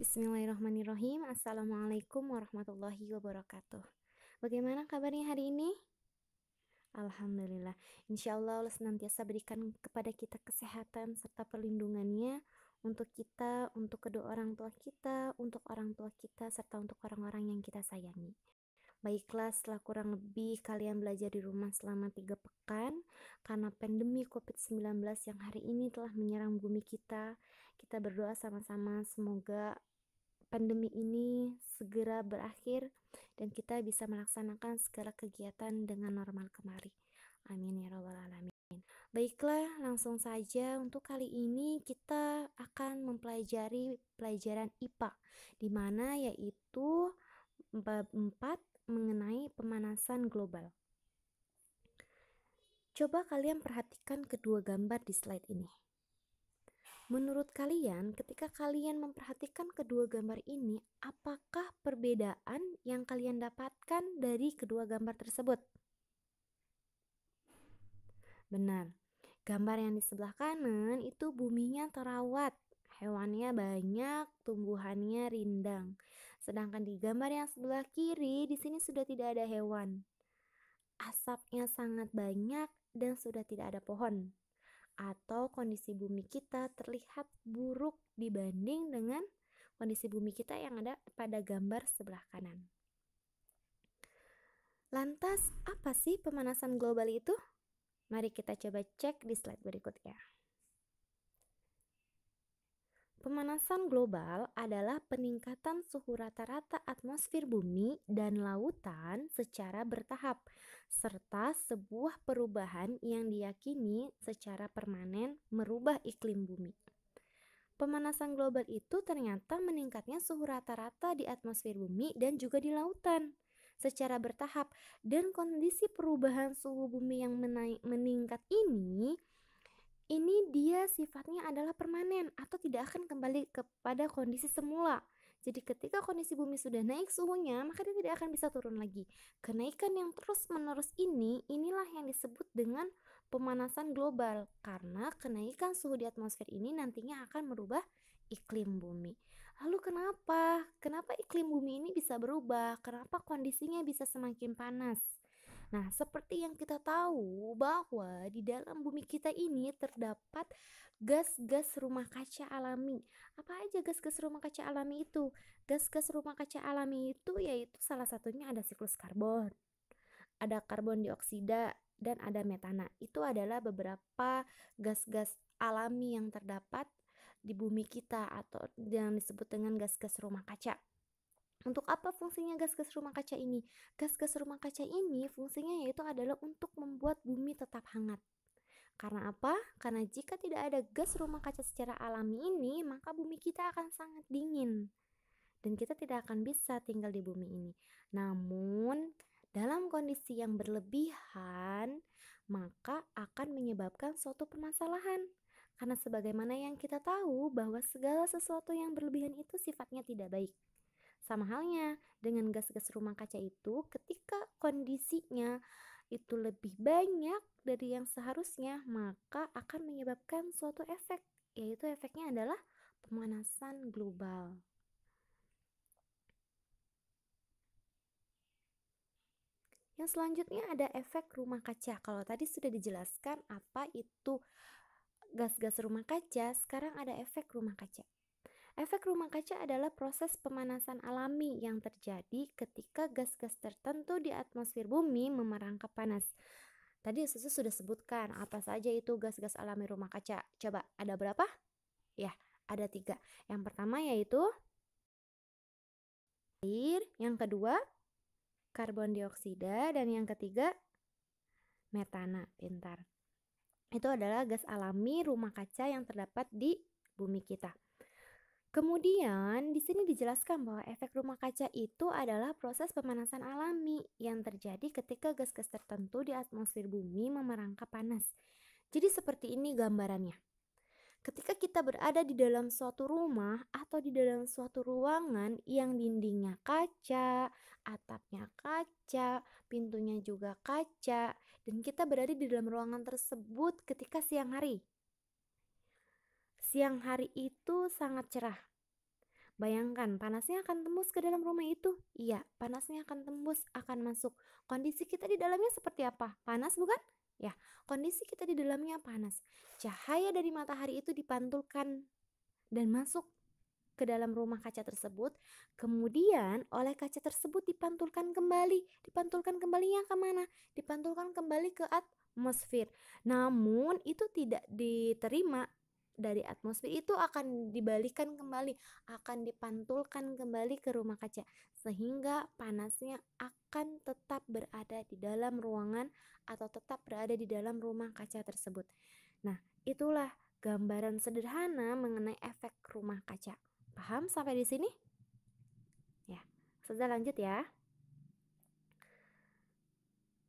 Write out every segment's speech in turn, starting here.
Bismillahirrahmanirrahim. Assalamualaikum warahmatullahi wabarakatuh. Bagaimana kabarnya hari ini? Alhamdulillah. Insya Allah Allah senantiasa berikan kepada kita kesehatan serta perlindungannya untuk kita, untuk kedua orang tua kita, untuk orang tua kita, serta untuk orang-orang yang kita sayangi. Baiklah, setelah kurang lebih kalian belajar di rumah selama 3 pekan karena pandemi COVID-19 yang hari ini telah menyerang bumi kita berdoa sama-sama semoga pandemi ini segera berakhir dan kita bisa melaksanakan segala kegiatan dengan normal kembali. Amin ya rabbal alamin. Baiklah, langsung saja untuk kali ini kita akan mempelajari pelajaran IPA, di mana yaitu bab 4 mengenai pemanasan global. Coba kalian perhatikan kedua gambar di slide ini. Menurut kalian, ketika kalian memperhatikan kedua gambar ini, apakah perbedaan yang kalian dapatkan dari kedua gambar tersebut? Benar, gambar yang di sebelah kanan itu buminya terawat, hewannya banyak, tumbuhannya rindang. Sedangkan di gambar yang sebelah kiri, di sini sudah tidak ada hewan. Asapnya sangat banyak dan sudah tidak ada pohon. Atau kondisi bumi kita terlihat buruk dibanding dengan kondisi bumi kita yang ada pada gambar sebelah kanan. Lantas, apa sih pemanasan global itu? Mari kita coba cek di slide berikutnya. Pemanasan global adalah peningkatan suhu rata-rata atmosfer bumi dan lautan secara bertahap, serta sebuah perubahan yang diyakini secara permanen merubah iklim bumi. Pemanasan global itu ternyata meningkatnya suhu rata-rata di atmosfer bumi dan juga di lautan secara bertahap, dan kondisi perubahan suhu bumi yang meningkat ini dia sifatnya adalah permanen atau tidak akan kembali kepada kondisi semula. Jadi ketika kondisi bumi sudah naik suhunya, maka dia tidak akan bisa turun lagi. Kenaikan yang terus-menerus inilah yang disebut dengan pemanasan global, karena kenaikan suhu di atmosfer ini nantinya akan merubah iklim bumi. Lalu kenapa iklim bumi ini bisa berubah? Kenapa kondisinya bisa semakin panas? Nah, seperti yang kita tahu bahwa di dalam bumi kita ini terdapat gas-gas rumah kaca alami. Apa aja gas-gas rumah kaca alami itu? Gas-gas rumah kaca alami itu yaitu salah satunya ada siklus karbon, ada karbon dioksida, dan ada metana. Itu adalah beberapa gas-gas alami yang terdapat di bumi kita atau yang disebut dengan gas-gas rumah kaca. Untuk apa fungsinya gas-gas rumah kaca ini? Gas-gas rumah kaca ini fungsinya yaitu adalah untuk membuat bumi tetap hangat. Karena apa? Karena jika tidak ada gas rumah kaca secara alami ini, maka bumi kita akan sangat dingin. Dan kita tidak akan bisa tinggal di bumi ini. Namun, dalam kondisi yang berlebihan, maka akan menyebabkan suatu permasalahan. Karena sebagaimana yang kita tahu bahwa segala sesuatu yang berlebihan itu sifatnya tidak baik. Sama halnya dengan gas-gas rumah kaca itu, ketika kondisinya itu lebih banyak dari yang seharusnya, maka akan menyebabkan suatu efek, yaitu efeknya adalah pemanasan global. Yang selanjutnya ada efek rumah kaca. Kalau tadi sudah dijelaskan apa itu gas-gas rumah kaca, sekarang ada efek rumah kaca. Efek rumah kaca adalah proses pemanasan alami yang terjadi ketika gas-gas tertentu di atmosfer bumi memerangkap panas. Tadi Susu sudah sebutkan apa saja itu gas-gas alami rumah kaca. Coba, ada berapa? Ya, ada 3. Yang pertama yaitu air, yang kedua karbon dioksida, dan yang ketiga metana. Pintar. Itu adalah gas alami rumah kaca yang terdapat di bumi kita. Kemudian di sini dijelaskan bahwa efek rumah kaca itu adalah proses pemanasan alami yang terjadi ketika gas-gas tertentu di atmosfer bumi memerangkap panas. Jadi seperti ini gambarannya. Ketika kita berada di dalam suatu rumah atau di dalam suatu ruangan yang dindingnya kaca, atapnya kaca, pintunya juga kaca, dan kita berada di dalam ruangan tersebut ketika siang hari. Siang hari itu sangat cerah. Bayangkan, panasnya akan tembus ke dalam rumah itu. Iya, panasnya akan tembus, akan masuk. Kondisi kita di dalamnya seperti apa? Panas bukan? Ya, kondisi kita di dalamnya panas. Cahaya dari matahari itu dipantulkan dan masuk ke dalam rumah kaca tersebut. Kemudian oleh kaca tersebut dipantulkan kembali. Dipantulkan kembalinya ke mana? Dipantulkan kembali ke atmosfer. Namun itu tidak diterima dari atmosfer, itu akan dibalikan kembali, akan dipantulkan kembali ke rumah kaca, sehingga panasnya akan tetap berada di dalam ruangan atau tetap berada di dalam rumah kaca tersebut. Nah, itulah gambaran sederhana mengenai efek rumah kaca. Paham sampai di sini? Ya, sudah lanjut ya.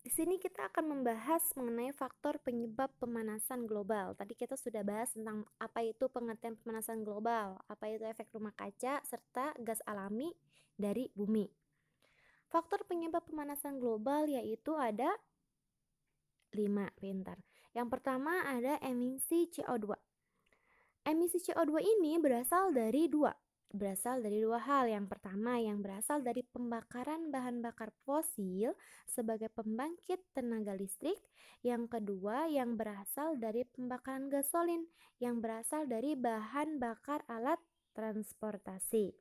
Di sini kita akan membahas mengenai faktor penyebab pemanasan global. Tadi kita sudah bahas tentang apa itu pengertian pemanasan global, apa itu efek rumah kaca, serta gas alami dari bumi. Faktor penyebab pemanasan global yaitu ada 5, pintar. Yang pertama ada emisi CO2. Emisi CO2 ini berasal dari dua hal. Yang pertama yang berasal dari pembakaran bahan bakar fosil sebagai pembangkit tenaga listrik. Yang kedua yang berasal dari pembakaran gasolin yang berasal dari bahan bakar alat transportasi.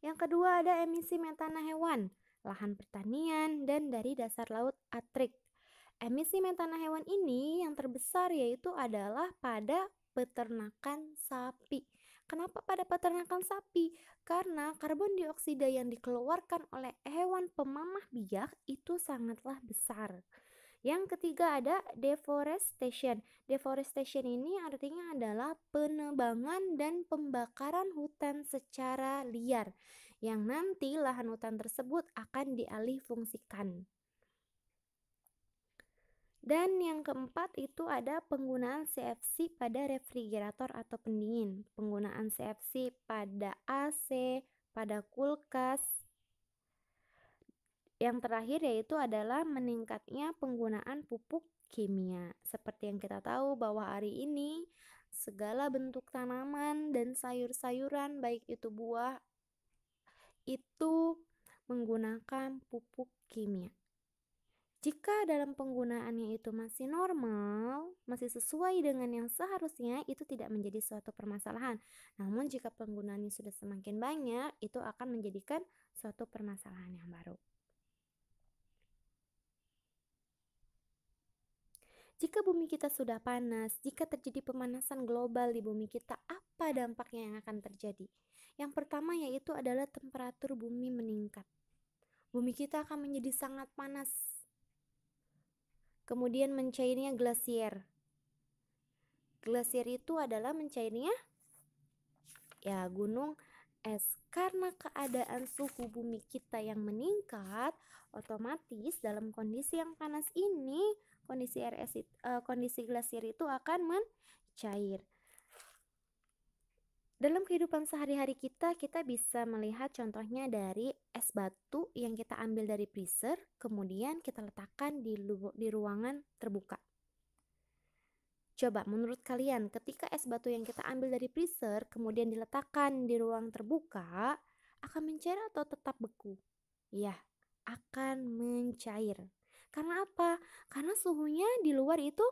Yang kedua ada emisi metana hewan, lahan pertanian, dan dari dasar laut Artik. Emisi metana hewan ini yang terbesar yaitu adalah pada peternakan sapi. Kenapa pada peternakan sapi? Karena karbon dioksida yang dikeluarkan oleh hewan pemamah biak itu sangatlah besar. Yang ketiga ada deforestation. Deforestation ini artinya adalah penebangan dan pembakaran hutan secara liar, yang nanti lahan hutan tersebut akan dialihfungsikan. Dan yang keempat itu ada penggunaan CFC pada refrigerator atau pendingin, penggunaan CFC pada AC, pada kulkas. Yang terakhir yaitu adalah meningkatnya penggunaan pupuk kimia. Seperti yang kita tahu bahwa hari ini segala bentuk tanaman dan sayur-sayuran baik itu buah itu menggunakan pupuk kimia. Jika dalam penggunaannya itu masih normal, masih sesuai dengan yang seharusnya, itu tidak menjadi suatu permasalahan. Namun jika penggunaannya sudah semakin banyak, itu akan menjadikan suatu permasalahan yang baru. Jika bumi kita sudah panas, jika terjadi pemanasan global di bumi kita, apa dampaknya yang akan terjadi? Yang pertama yaitu adalah temperatur bumi meningkat. Bumi kita akan menjadi sangat panas. Kemudian mencairnya glasier. Glasier itu adalah mencairnya gunung es. Karena keadaan suhu bumi kita yang meningkat, otomatis dalam kondisi yang panas ini, kondisi glasier itu akan mencair. Dalam kehidupan sehari-hari kita bisa melihat contohnya dari es batu yang kita ambil dari freezer, kemudian kita letakkan di ruangan terbuka. Coba menurut kalian, ketika es batu yang kita ambil dari freezer kemudian diletakkan di ruang terbuka, akan mencair atau tetap beku? Ya, akan mencair. Karena apa? Karena suhunya di luar itu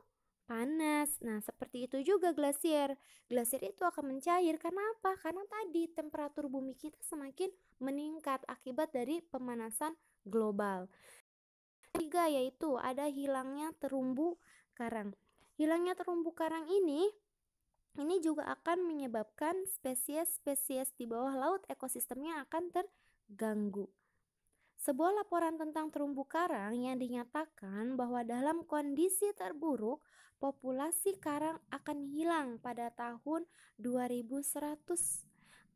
panas. Nah, seperti itu juga glasier. Glasier itu akan mencair karena apa? Karena tadi temperatur bumi kita semakin meningkat akibat dari pemanasan global. Ketiga yaitu ada hilangnya terumbu karang. Hilangnya terumbu karang ini juga akan menyebabkan spesies-spesies di bawah laut ekosistemnya akan terganggu. Sebuah laporan tentang terumbu karang yang dinyatakan bahwa dalam kondisi terburuk, populasi karang akan hilang pada tahun 2100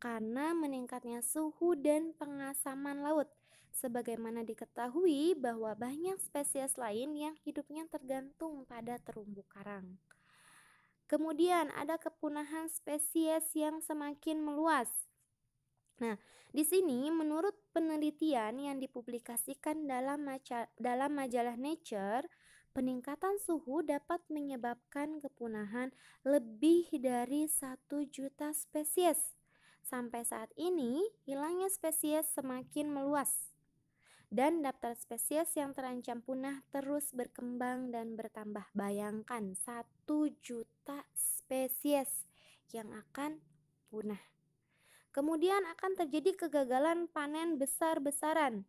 karena meningkatnya suhu dan pengasaman laut. Sebagaimana diketahui bahwa banyak spesies lain yang hidupnya tergantung pada terumbu karang. Kemudian ada kepunahan spesies yang semakin meluas. Nah, di sini menurut penelitian yang dipublikasikan dalam majalah Nature, peningkatan suhu dapat menyebabkan kepunahan lebih dari 1 juta spesies. Sampai saat ini, hilangnya spesies semakin meluas, dan daftar spesies yang terancam punah terus berkembang dan bertambah. Bayangkan 1 juta spesies yang akan punah. Kemudian akan terjadi kegagalan panen besar-besaran.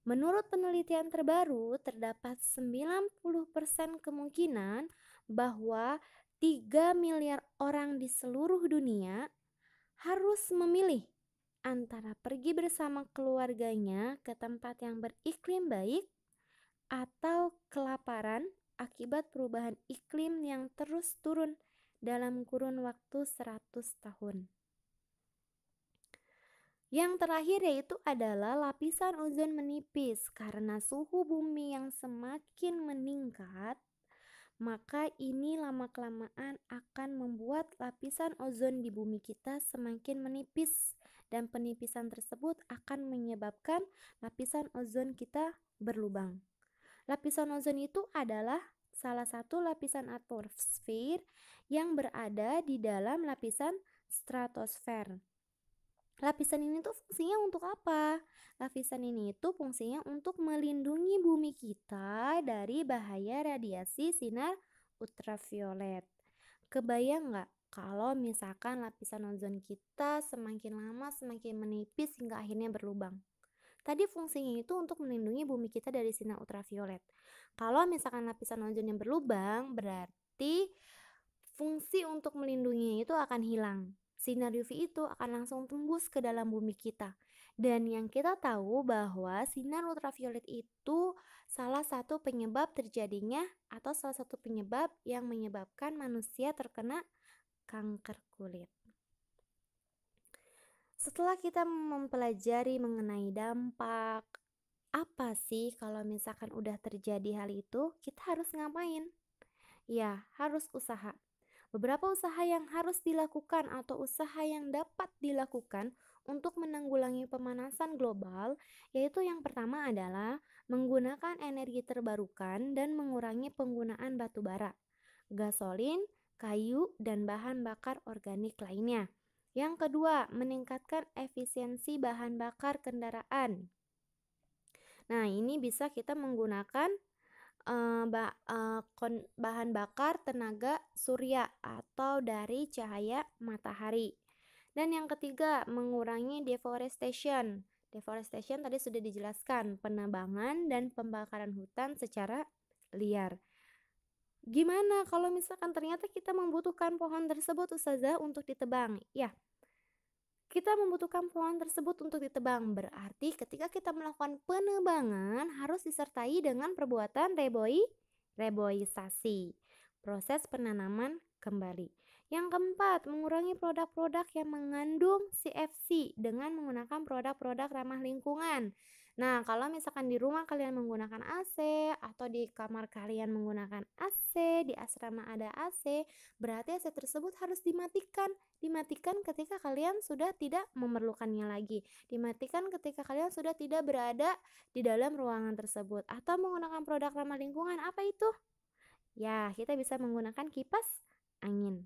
Menurut penelitian terbaru, terdapat 90% kemungkinan bahwa 3 miliar orang di seluruh dunia harus memilih antara pergi bersama keluarganya ke tempat yang beriklim baik atau kelaparan akibat perubahan iklim yang terus turun dalam kurun waktu 100 tahun. Yang terakhir yaitu adalah lapisan ozon menipis. Karena suhu bumi yang semakin meningkat, maka ini lama-kelamaan akan membuat lapisan ozon di bumi kita semakin menipis, dan penipisan tersebut akan menyebabkan lapisan ozon kita berlubang. Lapisan ozon itu adalah salah satu lapisan atmosfer yang berada di dalam lapisan stratosfer. Lapisan ini tuh fungsinya untuk apa? Lapisan ini itu fungsinya untuk melindungi bumi kita dari bahaya radiasi sinar ultraviolet. Kebayang nggak kalau misalkan lapisan ozon kita semakin lama semakin menipis hingga akhirnya berlubang? Tadi fungsinya itu untuk melindungi bumi kita dari sinar ultraviolet. Kalau misalkan lapisan ozon yang berlubang, berarti fungsi untuk melindunginya itu akan hilang. Sinar UV itu akan langsung tembus ke dalam bumi kita. Dan yang kita tahu bahwa sinar ultraviolet itu salah satu penyebab terjadinya atau salah satu penyebab yang menyebabkan manusia terkena kanker kulit. Setelah kita mempelajari mengenai dampak, apa sih kalau misalkan udah terjadi hal itu, kita harus ngapain? Ya, harus usaha. Beberapa usaha yang harus dilakukan atau usaha yang dapat dilakukan untuk menanggulangi pemanasan global, yaitu yang pertama adalah menggunakan energi terbarukan dan mengurangi penggunaan batu bara, gasolin, kayu, dan bahan bakar organik lainnya. Yang kedua, meningkatkan efisiensi bahan bakar kendaraan. Nah, ini bisa kita menggunakan bahan bakar tenaga surya atau dari cahaya matahari. Dan yang ketiga, mengurangi deforestation. Deforestation tadi sudah dijelaskan, penebangan dan pembakaran hutan secara liar. Gimana kalau misalkan ternyata kita membutuhkan pohon tersebut, Ustazah, untuk ditebang? Ya, kita membutuhkan pohon tersebut untuk ditebang. Berarti ketika kita melakukan penebangan harus disertai dengan perbuatan reboisasi, proses penanaman kembali. Yang keempat, mengurangi produk-produk yang mengandung CFC dengan menggunakan produk-produk ramah lingkungan. Nah, kalau misalkan di rumah kalian menggunakan AC atau di kamar kalian menggunakan AC, di asrama ada AC, berarti AC tersebut harus dimatikan. Dimatikan ketika kalian sudah tidak memerlukannya lagi. Dimatikan ketika kalian sudah tidak berada di dalam ruangan tersebut. Atau menggunakan produk ramah lingkungan, apa itu? Ya, kita bisa menggunakan kipas angin.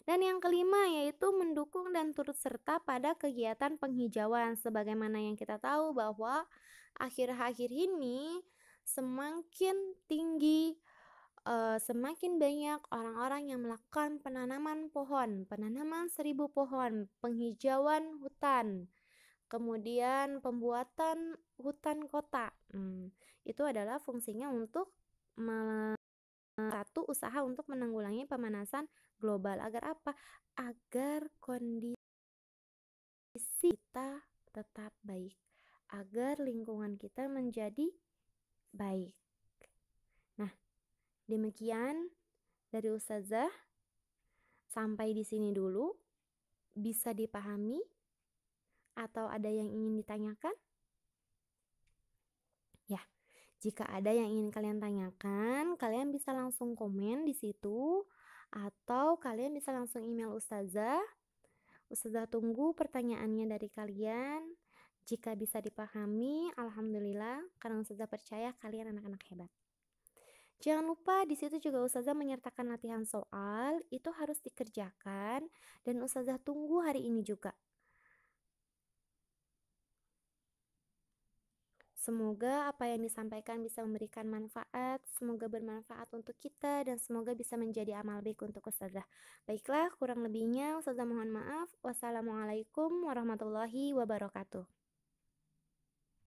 Dan yang kelima yaitu mendukung dan turut serta pada kegiatan penghijauan. Sebagaimana yang kita tahu bahwa akhir-akhir ini semakin tinggi, semakin banyak orang-orang yang melakukan penanaman pohon, penanaman 1000 pohon, penghijauan hutan, kemudian pembuatan hutan kota. Itu adalah fungsinya untuk satu usaha untuk menanggulangi pemanasan global. Agar apa? Agar kondisi kita tetap baik, agar lingkungan kita menjadi baik. Nah, demikian dari Ustazah. Sampai di sini dulu. Bisa dipahami atau ada yang ingin ditanyakan? Ya, jika ada yang ingin kalian tanyakan, kalian bisa langsung komen di situ atau kalian bisa langsung email Ustazah. Ustazah tunggu pertanyaannya dari kalian. Jika bisa dipahami, alhamdulillah, karena Ustazah percaya kalian anak-anak hebat. Jangan lupa di situ juga ustazah menyertakan latihan soal, itu harus dikerjakan dan ustazah tunggu hari ini juga. Semoga apa yang disampaikan bisa memberikan manfaat, semoga bermanfaat untuk kita dan semoga bisa menjadi amal baik untuk ustazah. Baiklah, kurang lebihnya ustazah mohon maaf. Wassalamualaikum warahmatullahi wabarakatuh.